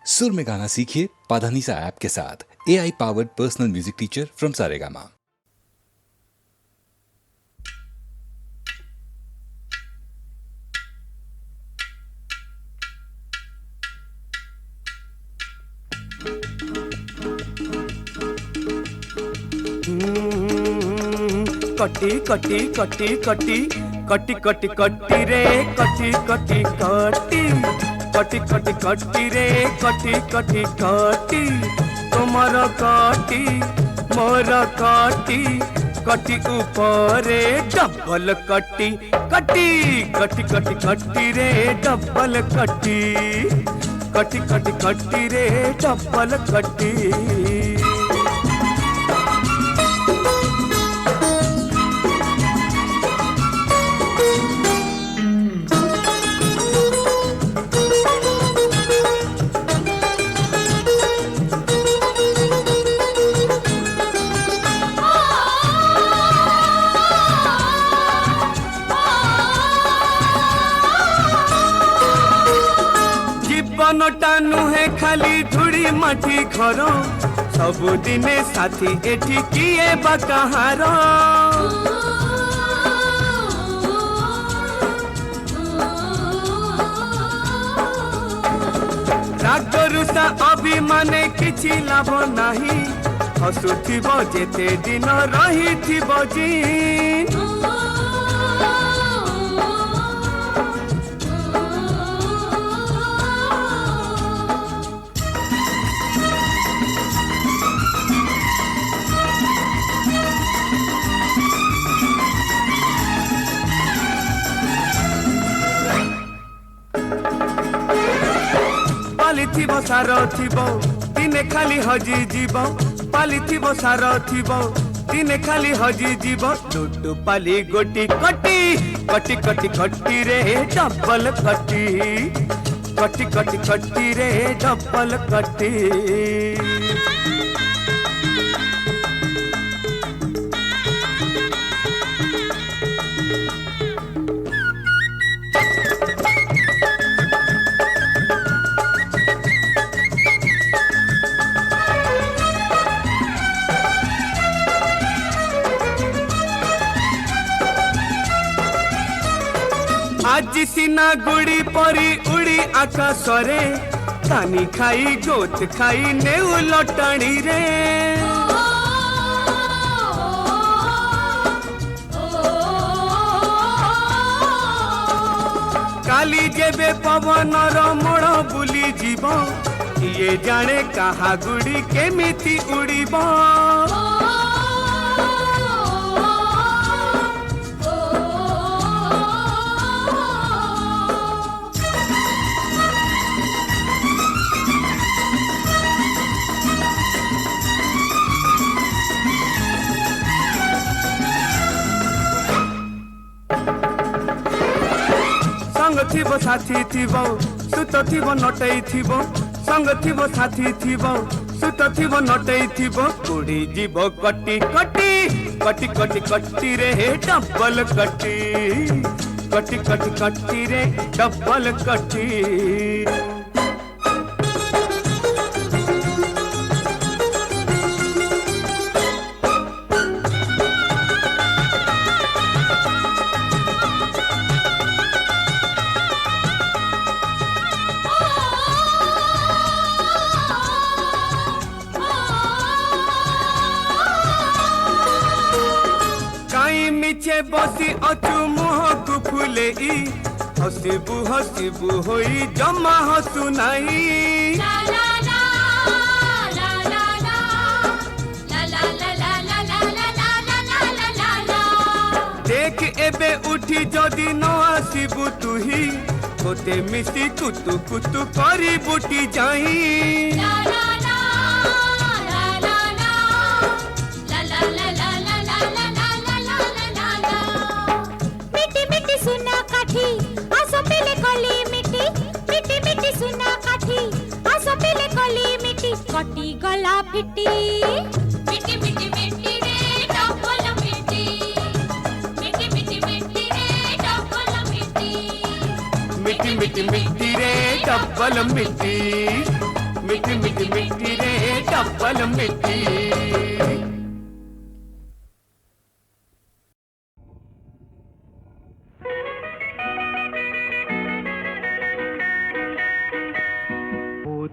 सुर में गाना सीखिए पाधानीसा ऐप के साथ। AI powered personal music teacher from Saregama. कटी कटी कटी कटी कटी कटी कटी रे कटी कटी कटी कटी कटी कटी रे कटी कटी कटी तुमर कटी मोर कटी कटी ऊपरे डबल कटी कटी कटी कटी कटी रे डबल कटी कटी कटी कटी रे डबल कटी। जीवनटा नुहे खाली धूड़ी माटी घर सबुदिने साथी एठी किए बा कहार रागरुषा अभिमाने किछि लाभ नाही हसुथिब जेते दिन रहिथिब जी पालिथिब सार थिब दिने खाली हजी जीव पालिथिब सार थिब दिने खाली हजी जीव लुटु पाली गोटी कटी कटी कटी कटी रे डबल कटी कटी कटी कटी रे डबल कटी। आज सीना गुड़ी परी उड़ी आकाशरे तानी खाई गोत खाई नेउ लटणी रे काली जेबे पवनर मोड़ बुली जीव किए जाने कहा गुड़ी केमिति उड़ीब थिब साथी थिब सुत थिब नटई थिब संग थिब साथी थिब सुत थिब नटई थिब उड़ी जीव कटी कटी कटी कटी कटी रे डबल कटी कटी कटी कटी रे डबल कटी। मिचे बसी अचु मुह को फुले हसीबू हसीबू होई जमा हसु नहीं देख एबे उठी जदि न आसीबू तुही होते मिसी कुतु कुतु करी बुटी जाई कटी गला फिटी मिटी मिटी मिटी रे डबल मिटी मिटी मिटी मिटी रे डबल मिटी मिटी मिटी मिटी रे डबल मिटी मिठी मिठी मिठी रे डबल मिठी।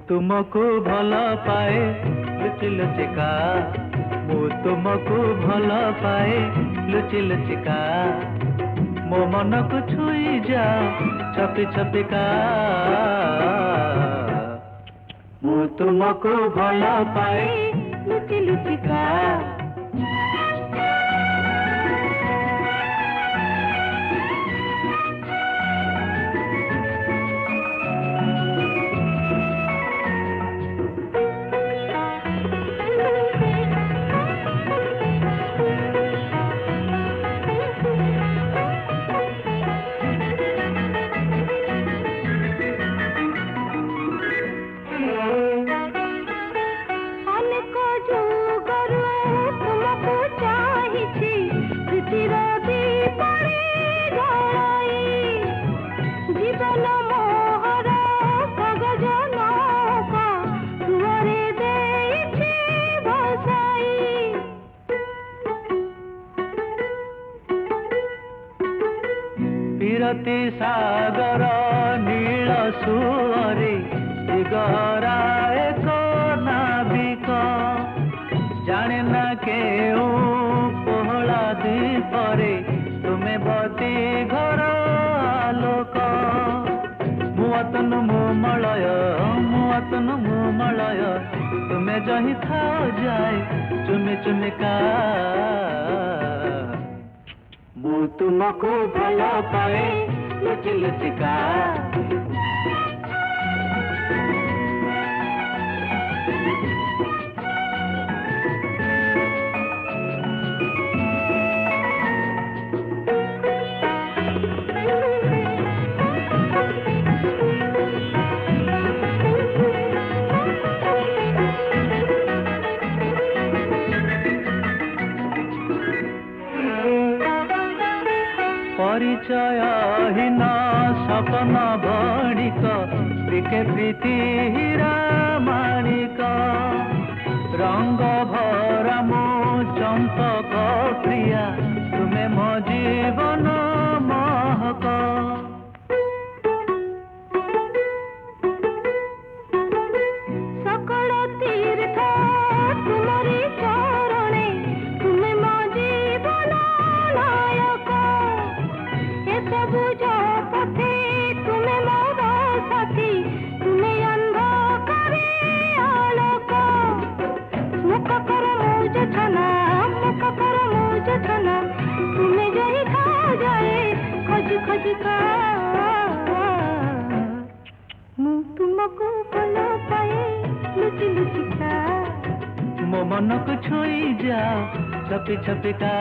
तुमको भल पाए लुचि लुचिका, मु तुमको भल पाए लुचि लुचिका, मो मन को छुई जाओ छपी छपिका, मु तुमको भल पाए लुचि लुचिका। विरति सागर नील सुअरे दिगरा एक नाविक, जाने न केउ पहला दीपरे तुम्हें बती घर आलोक, मुआतन मुमलय मुआतन मुमलय, तुम्हें जही था जाए चुमे चुमिका, मु तुमको भल पाए लुचि लुचिका। परिचयहीन सपन बणिक प्रीके प्रीति हीरा माणिक, रंग भरा मो चंपक प्रिया, तुम्हें मो जीवन महक, सकल तीर्थ तुमरी चरणे, तुम्हें मो जीवन नायक, सबुज पथे तुम्हें मोर साथी, तुम्हें अंधकारे आलोक, मुख कर मुझ छना मुख कर मुझ छना, तुम्हें जही खा जाए खोज खोज का, मु तुमको भल पाए लुचि लुचिका, मो मन को छुई जाओ छपी छपिका।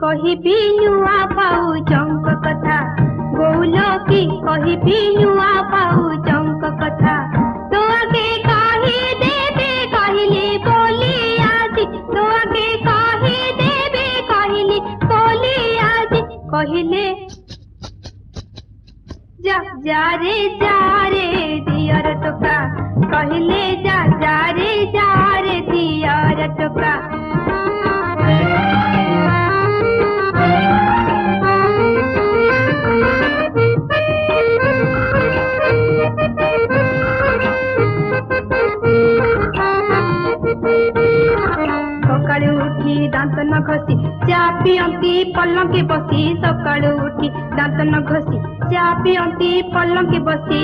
कहिबी नुआ पाऊ चंक कथा, गौल की कहिबी नुआ पाऊ चंक कथा, तो आगे कही देबे कहली बोली आज, तो आगे कही देबे कहली बोली आज, कहले जा जा रे दियर टोका, कहले जा रे दियर टोका। सकाळु उठी दांत न घसी चा पियंती पलंके बसी, सकाळु उठी दांत न घसी चा पियंती पलंके बसी,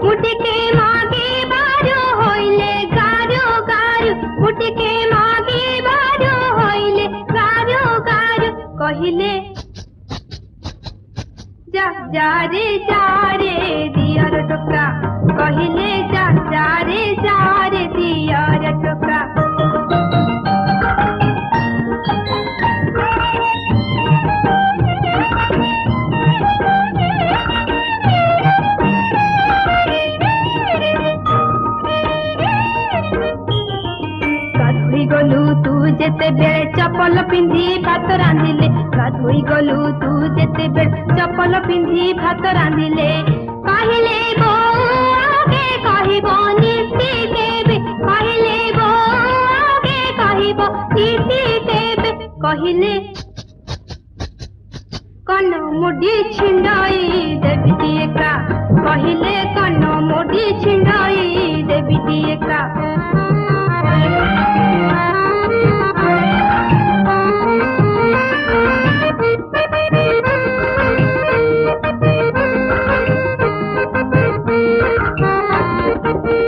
मुटिके मागे बारो होइले गारो गारो, मुटिके मागे बारो होइले गारो गारो, कहिले जा रे दियर टोका, कहले जा रे दियर टोका। बेले चपल पिंधि भात रांधिले गाधोई गलु तू जेते बेले चपल पिंधि भात रांधिले कहले बो आगे कहबो नीति केबे कहले बो आगे कहबो नीति केबे कहले कन मुडी छिंडाई देवी एका कहले कन मुडी छिंडाई देवी एका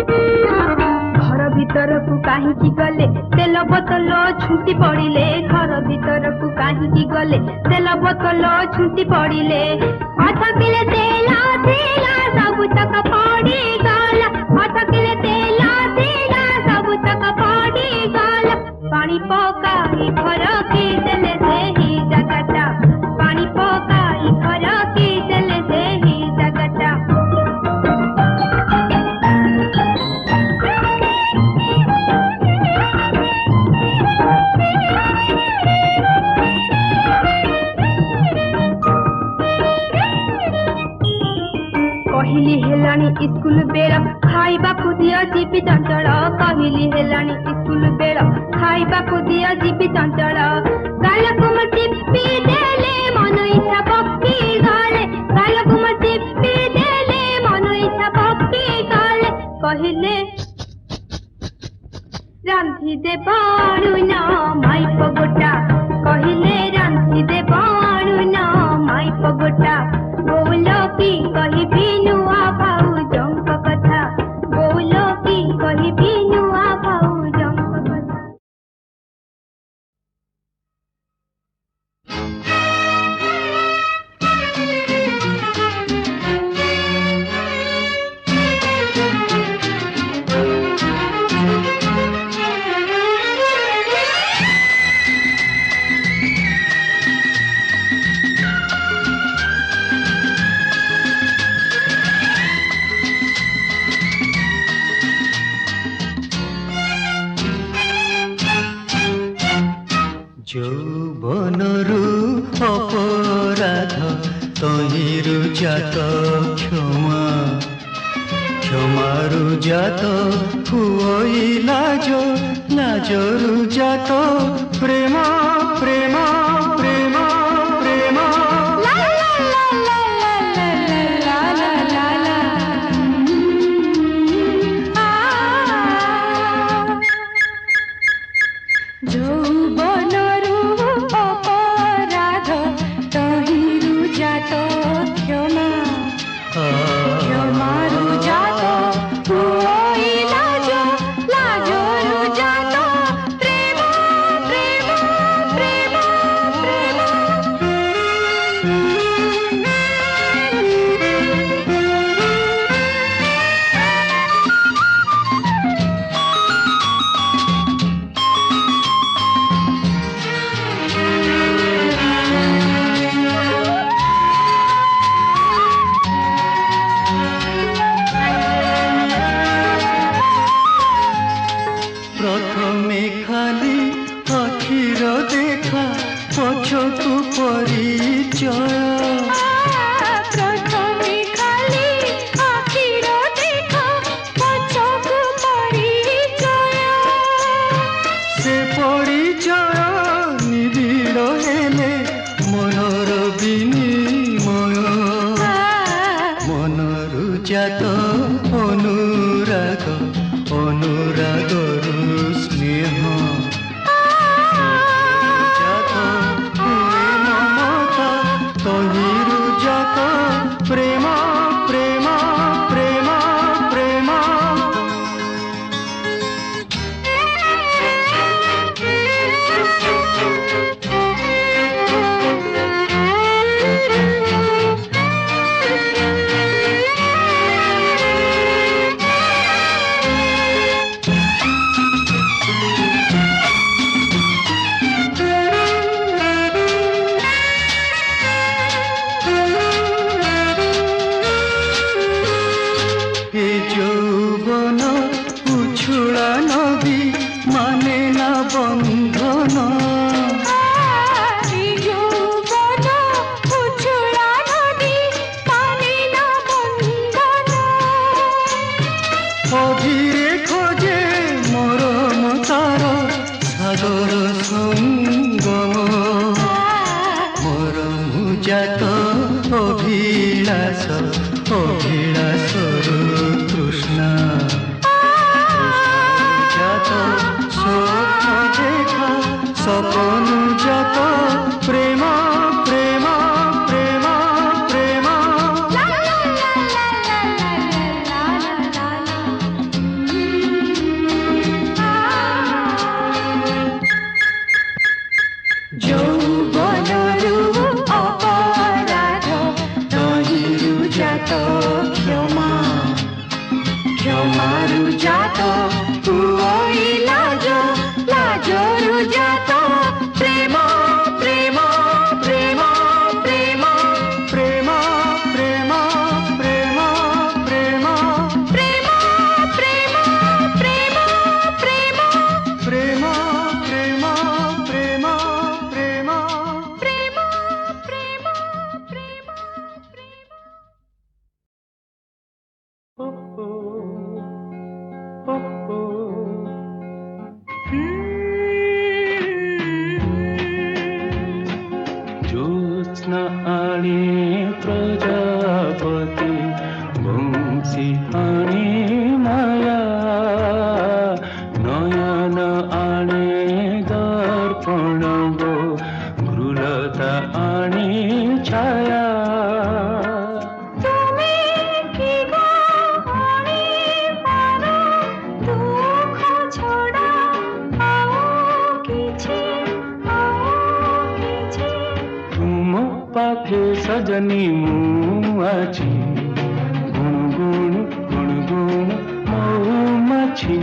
घर भीतर को कहीं गले तेल बोतल छुटी पड़िले घर भीतर को कहीं गले तेल बोतल छुटी पड़िले अथ किले तेला तेला सब तक पड़ी गला अथ किले तेला तेला सब तक पड़ी गला पानी पकाई घर की देले से ही जगटा पानी पकाई घर की देले से ही जगटा कहली हेलानी स्कूल बेला खाइबा को दिया जीवी चंचल कहली हेलानी स्कूल बेला खाइबा को दिया जीवी चंचल गालको म टिप्पी देले मन इच्छा पक्की गाले गालको म टिप्पी देले मन इच्छा पक्की गाले कहले रांधी दे बाणु ना माई पगोटा कहले रांधी दे बाणु ना माई पगोटा बोलो की कही भी नुआ भाऊ जंक कथा बोलो की कही भी नुआ भाऊ जंक कथा যৌবনরু অপরাধ তহিরু জাত ক্ষমা ক্ষমারু জাত হুই লাজ লাজরু জাত প্রেম প্রেম প্রেম প্রেম যৌবনরু অপরাধ তহিরু জাত ক্ষমা ক্ষমারু জাত হুই লাজ লাজরু জাত প্রেম প্রেম প্রেম প্রেম প্রথমে খালি আখির দেখা পছকু পরিচয় প্রথমে খালি আখির দেখা পছকু পরিচয় সে পরিচয় নিবিড় হেলে মনর বিনিময় মনরু জাত অনুরাগ অনুরাগরু স্নেহ জাত হুয়ে মমতা मोर मुजात अभिलाष अभिलाषरु तृष्णा जात स्वप्न देखा सपन जात प्रेम प्रेम प्रेम प्रेम ଯୌବନରୁ ଅପରାଧ ତହିଁରୁ ଜାତ କ୍ଷମା କ୍ଷମାରୁ ଜାତ ତୁଇ ଲାଜ ଲାଜରୁ ଜାତ ପ୍ରେମ ପ୍ରେମ ପ୍ରେମ ପ୍ରେମ प्रेम प्रेम प्रेम प्रेम ପ୍ରେମ ପ୍ରେମ ପ୍ରେମ ପ୍ରେମ प्रेम प्रेम प्रेम प्रेम ପ୍ରେମ ପ୍ରେମ ପ୍ରେମ ज्योत्स्ना आणे प्रजापति बंशी आणे माया नयन आणे दर्पण गो मृलता आणे छाया তুমি কি গো আଣିবার দুঃখ ছড়া ଆଉ କିଛି तुम पाखे सजनी मुआची गुणगुण गुणगुण मौमाछी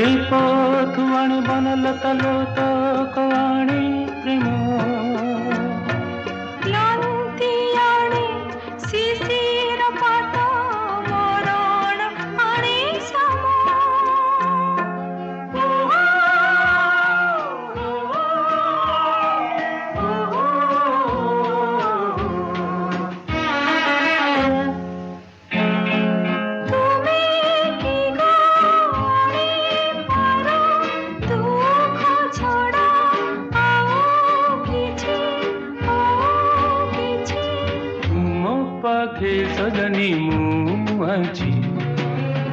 बेपथुआणी बनलता लोत कवाणी प्रेम କ୍ଳାନ୍ତି ଆଣେ ଶିଶିର ପାତ ମରଣ ଆଣେ ସମ তুমি কি গো আଣିবার দুঃখ ছড়া ଆଉ କିଛି तुम पाखे सजनी मुआची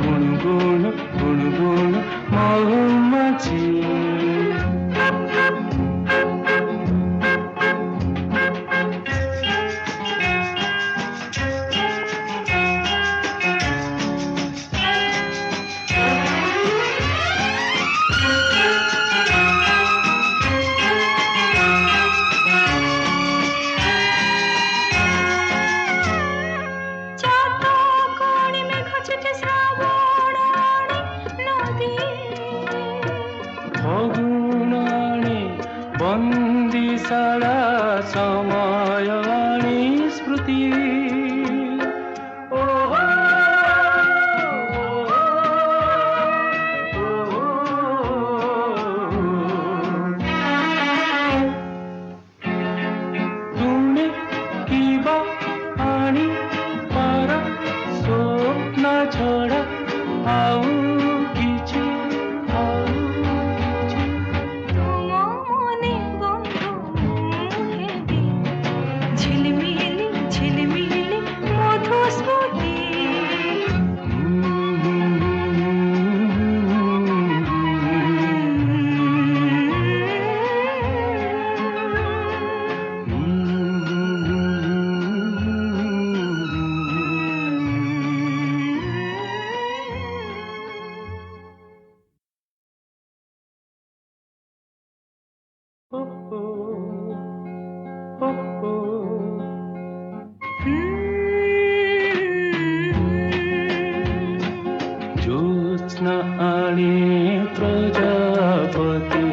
गुणगुण गुणगुण मौमाछी চাতকণি মেঘ ছুটে শ্রাবণ আণে নদী फगुणाणी बंदीशाला समयवाणी स्मृति तुणे किबा आणी पारा स्वप्न छड़ा आउ किछि তুম মনে বন্ধু হেবি ঝিলমিলি ঝিলমিলি মধু স্মৃতি ज्योत्स्ना आणे प्रजापति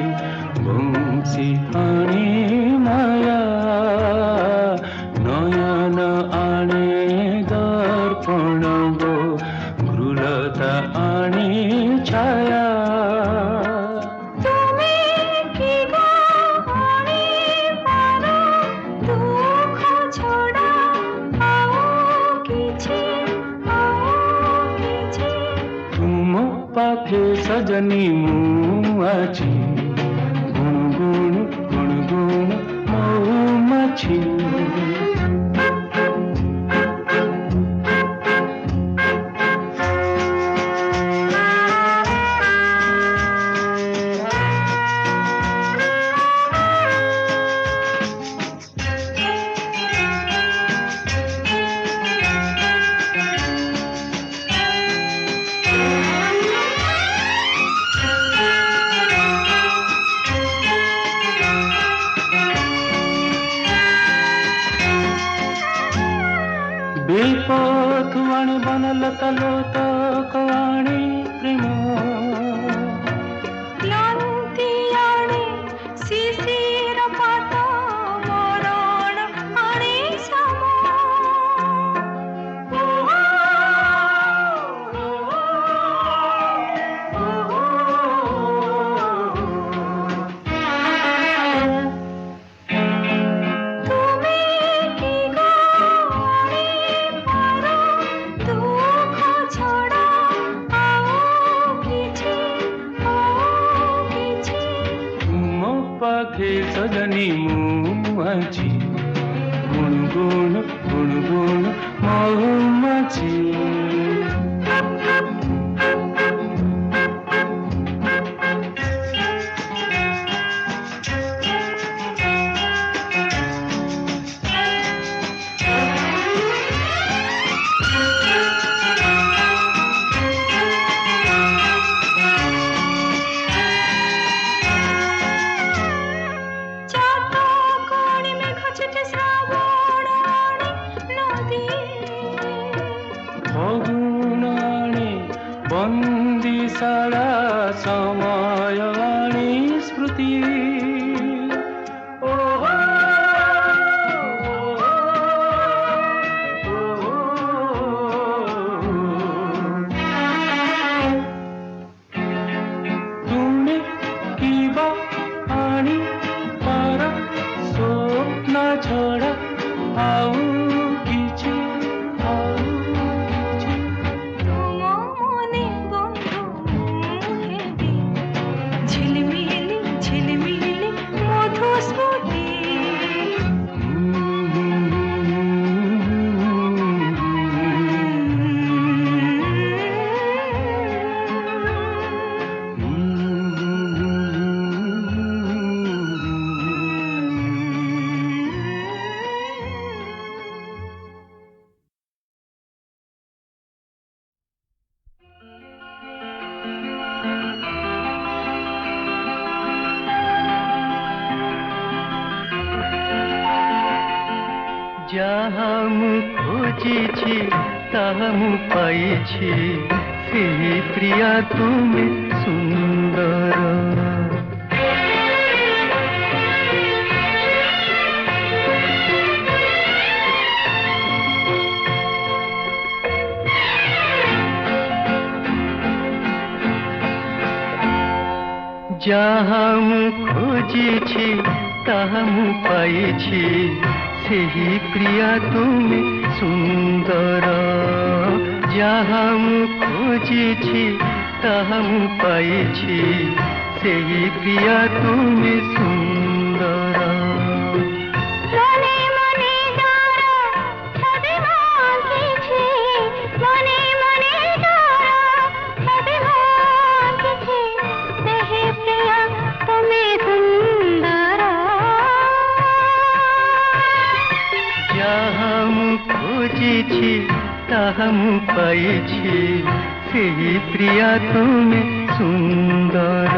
সজনী মৌমাছি গুনগুন গুনগুন মৌমাছি बेपथुआणी बनलता लोतकवाणी प्रेम क्लांतियाणे शिशिर पात मरण आणे सम तुमे की गाणी पारो दुख छड़ा आओ किछि मो पाखे सजनी मौमाछी गुनगुन गुनगुन मौमाछी चातो कोणी में खचटे श्रावण आणे नदी फगुणाणी बंदीशाला समयाणी स्मृति तुमे किबा आनी पारा स्वप्न छड़ा आउ किछि तुम मने बंधु हेबी झिलमिली झिलमिली मधु स्मृति ଯାହା ମୁଁ ଖୋଜିଛି ତାହା ମୁଁ ପାଇଛି ସେହି ପ୍ରିୟା ତୁମେ ସୁନ୍ଦର ଯାହା ମୁଁ ଖୋଜିଛି ତାହା ମୁଁ ପାଇଛି ସେହି ପ୍ରିୟା ତୁମେ ସୁନ୍ଦର ଯାହା ମୁଁ ଖୋଜିଛି ତାହା ମୁଁ ପାଇଛି ସେହି ପ୍ରିୟା ତୁମେ ସୁନ୍ଦର मने मने डारा सदे मांगिछि मने मने डारा सदे मांगिछि सेहि प्रिया तुमे सुंदर ଯାହା ମୁଁ ଖୋଜିଛି ତାହା ମୁଁ ପାଇଛି ସେହି ପ୍ରିୟା ତୁମେ ସୁନ୍ଦର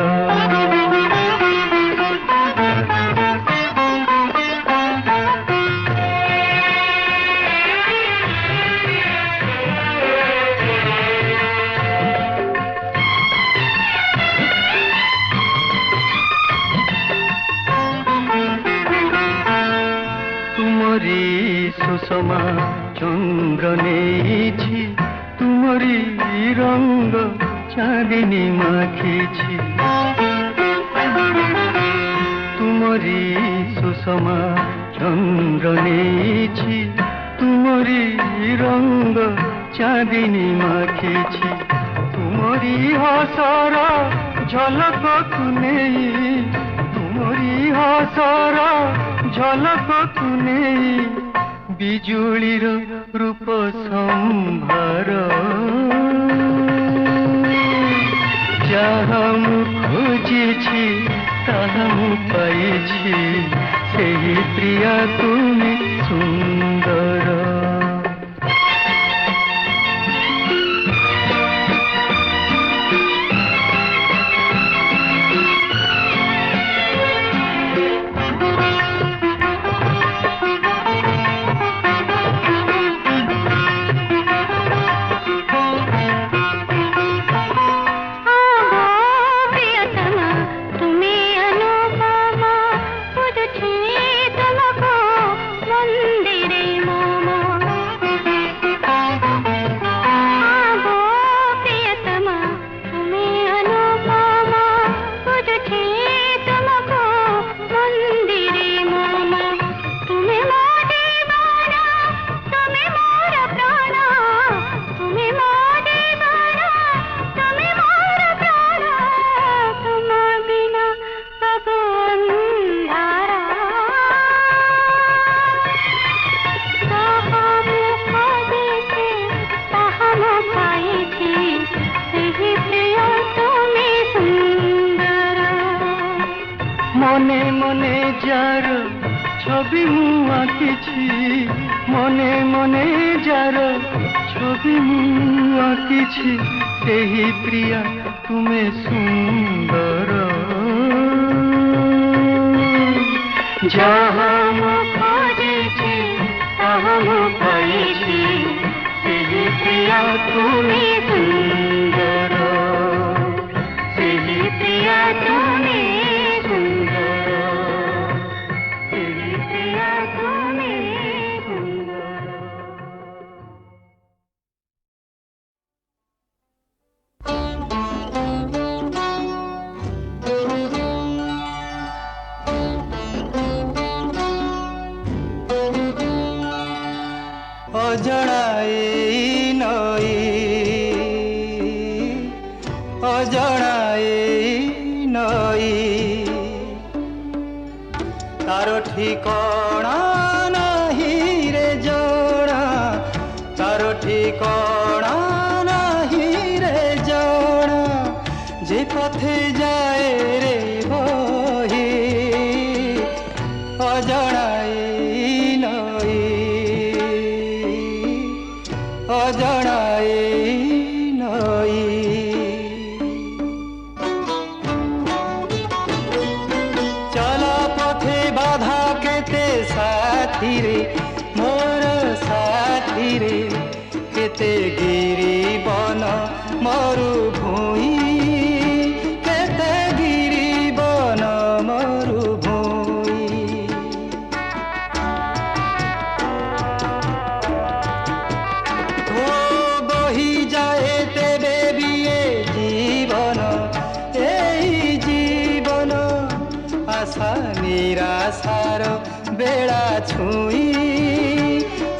तुमरी सुषमा चंद्र नेछि तुमरी रंग चांदनी माखिछि तुमरी सुषमा चंद्र नेछि तुमरी रंग चांदनी माखिछि तुम तुमरी हसर झलकକୁ ନେଇ तुमरी हसर झलकକୁ ନେଇ बिजुलीर रूप संभार जहाँ मु खोजिछि ताहा मु पाइछि सेही प्रिया तुमे सुंदर मने मने जार छवि मु आँकिछि मने मने जार छवि मु आँकिछि सेही प्रिया तुमे सुंदर जहाँ मु खोजिछि ताहा मु पाइछि सेही प्रिया तुमे सुंदर सेही प्रिया तुमे अजणाए नई अजणाए नई तार ठिकाना नहीं रे जणा तार ठिकाना नहीं रे जणा जे पथे जाए रे बही अजणाए नई अजणाए नई चला पथे बाधा केते साथी रे मोर साथी रे केते गिरी बन मरुभूमि केते गिरी बन मरुभूमि ओ बही जाए तेबे भी ये जीवन एही जीवन आशा निराशार बेड़ा छुई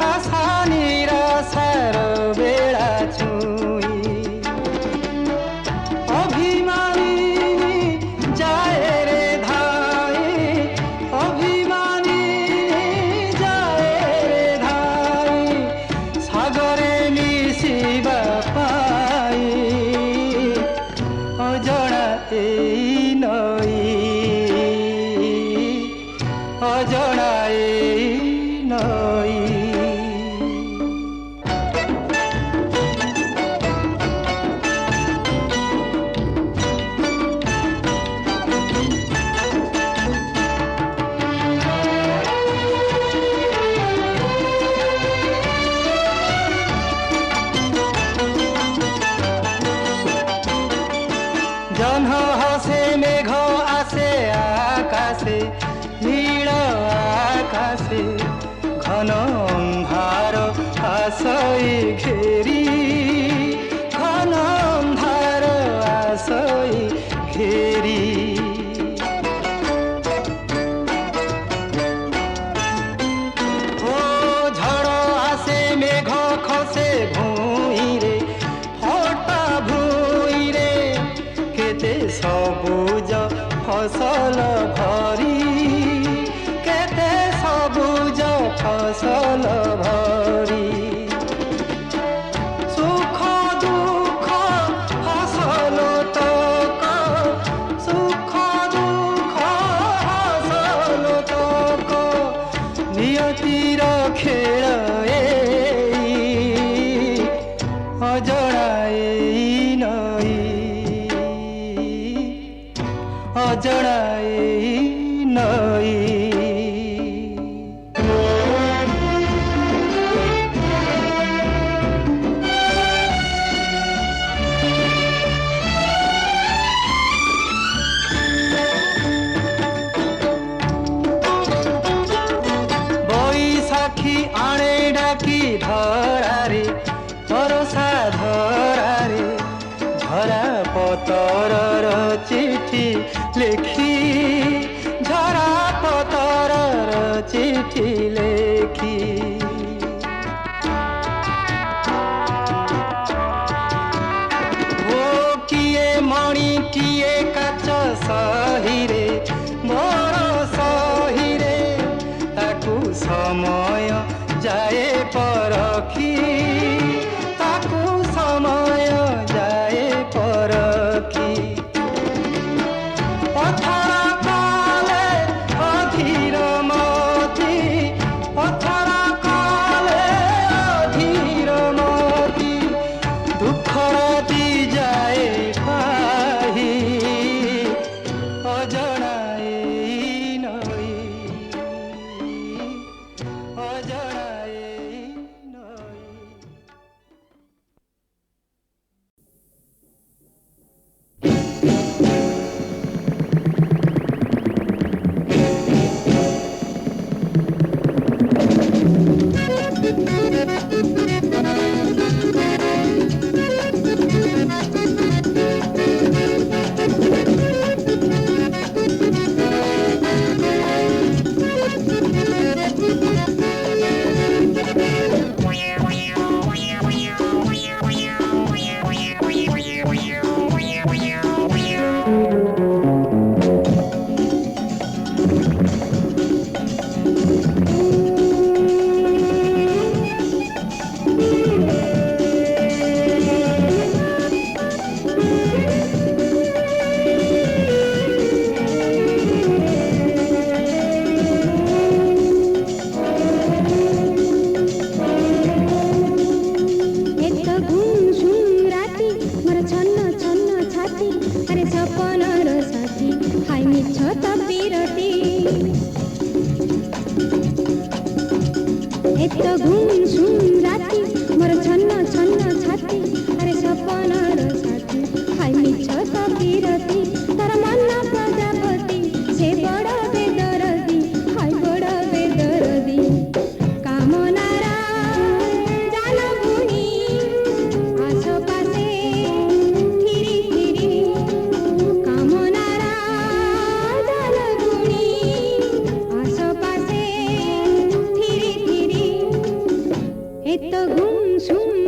आशा निराशार बेड़ा छुई अभिमानी जाए रे धाई अभिमानी जाए रे धाई सागरे मिशिबा पाई अजणाए नई अजणाए চিঠি লেখি ঝরা পতরর চিঠি লেখি ଓ କିଏ ମଣି କିଏ କାଚ ସହିରେ ମୋର ସହିରେ ତାକୁ ସମୟ ଯାଏ ପରଖି ତାକୁ ସମୟ ଯାଏ ପରଖି ପଥର କଲେ ଅଧୀର ମତି ପଥର କଲେ ଅଧୀର ମତି ଦୁଃଖ ରାତି ଯାଏ ପାହି ଅଜଣାଏ ନଈ ଅଜଣାଏ ନଈ এত ঘুম শুন রাতি মোর ছন্ন ছন্ন ছাতি আরে সপনর সাথী হাই মিছ তবিরতি এত ঘুম শুন রাতি মোর ছন্ন ছন্ন ছাতি আরে সপনর সাথী হাই মিছ তবিরতি তার মন প্রজাপতি সে বড় বেদরদি হাই বড় বেদরদি কামনারা জান বুনি আশপাশে ধীরে ধীরে কামনারা জান বুনি আশপাশে ধীরে ধীরে এত ঘুম শুন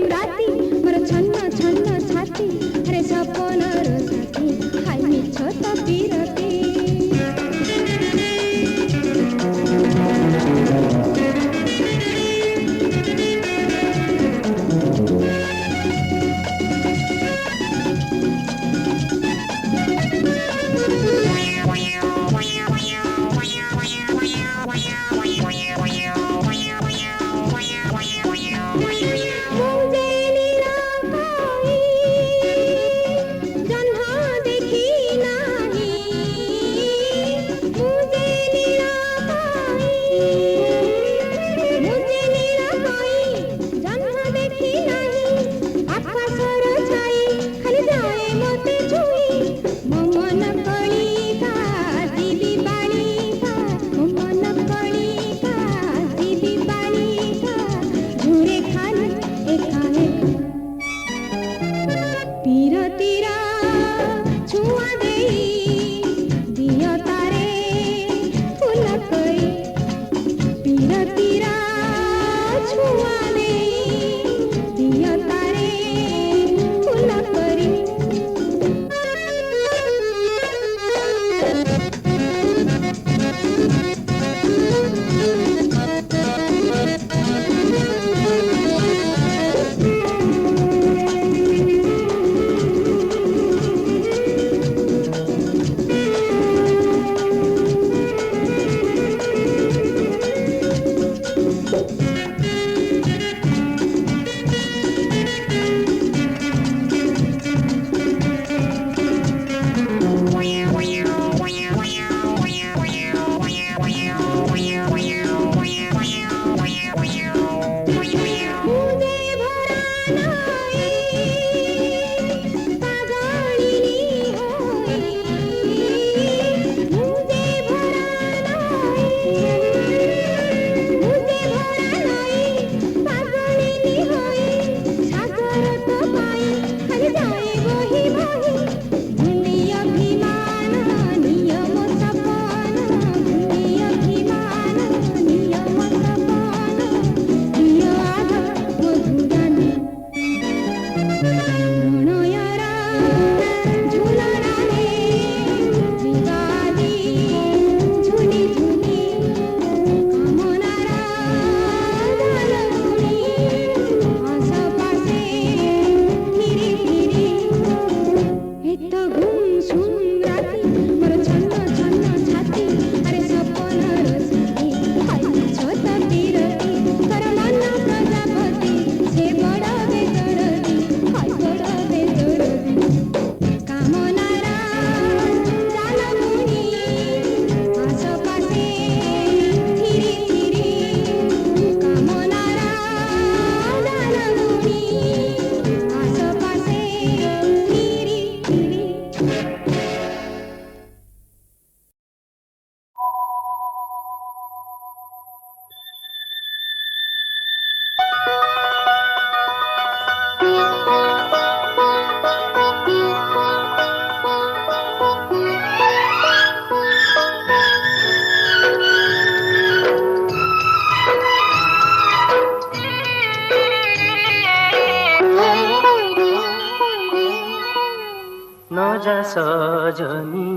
সজনী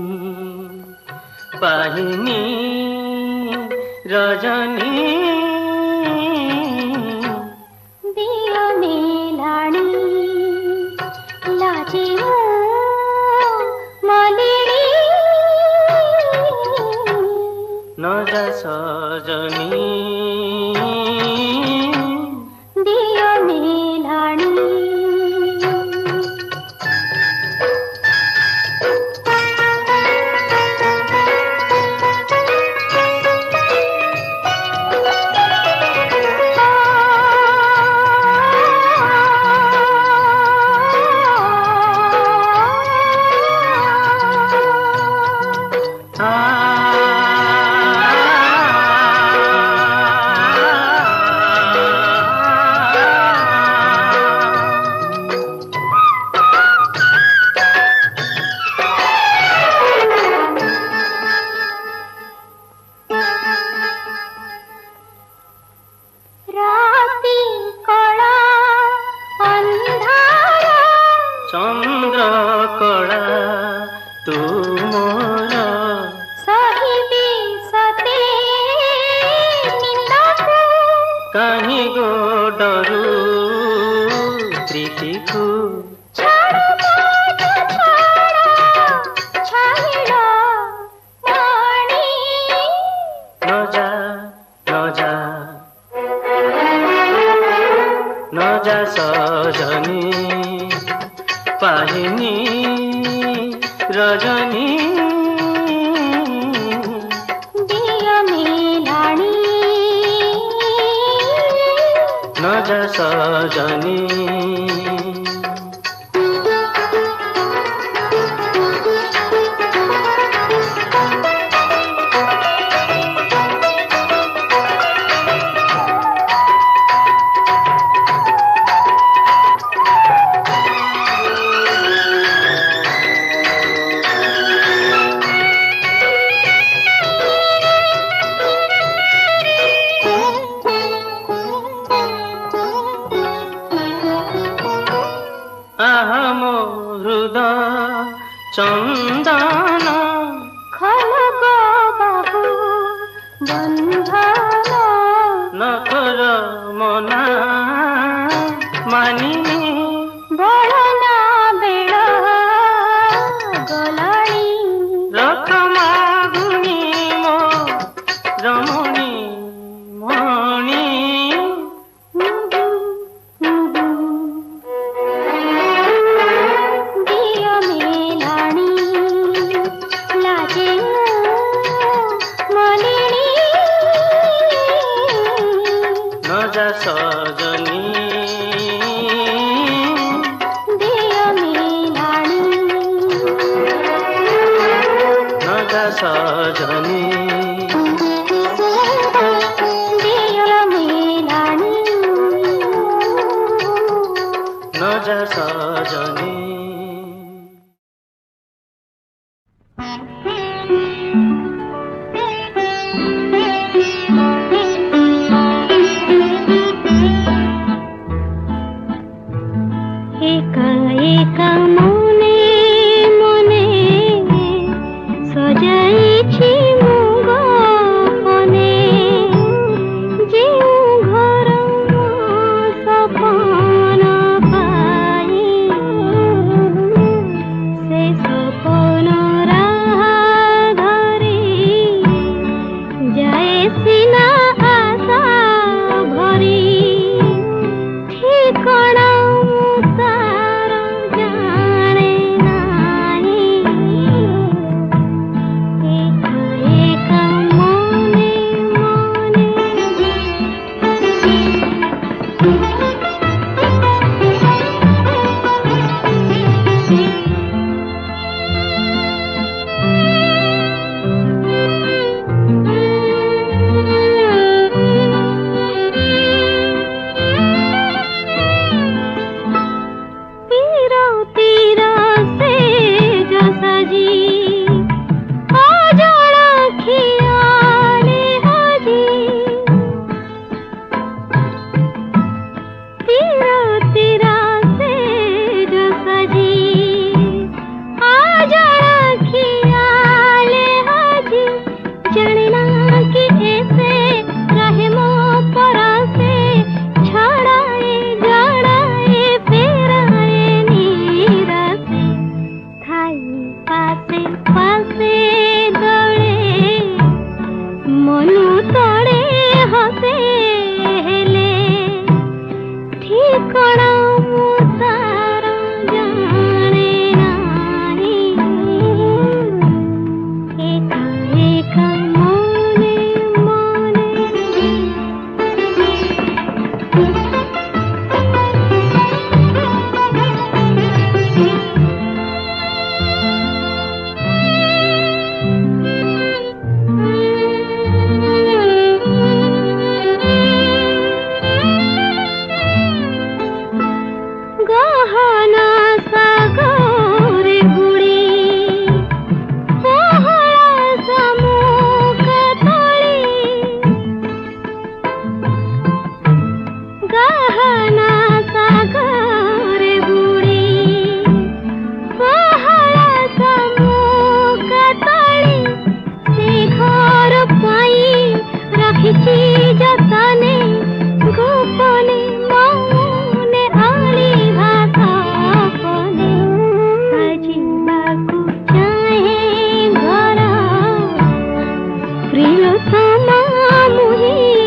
পাহিনী রজনী দিও মেলাণী লাজে মলিনী নজা সজনী দিও মেলাণী চন্দ্র কলা তুমর সাহিবি সতে নিন্দাকু কাহি গো ডরু প্রীতিকু ছাড়ো ছাড়ো মাণি নজা নজা নজা সজনী পাহিনী রজনী দিও মেলাণী নজা সজনী আহম হৃদয় চন্দন খলগ বাবু বন্ধন নখর মনা মানিনি বড়না বেড় গলাণী রকমা গুণী মো রমণী মণি দিও মেলাণী লাজে মলিনী নজা সজনী দিও মেলাণী নজা সজনী দিও মেলাণী নজা সজনী Thank you. प्रियतमा मुही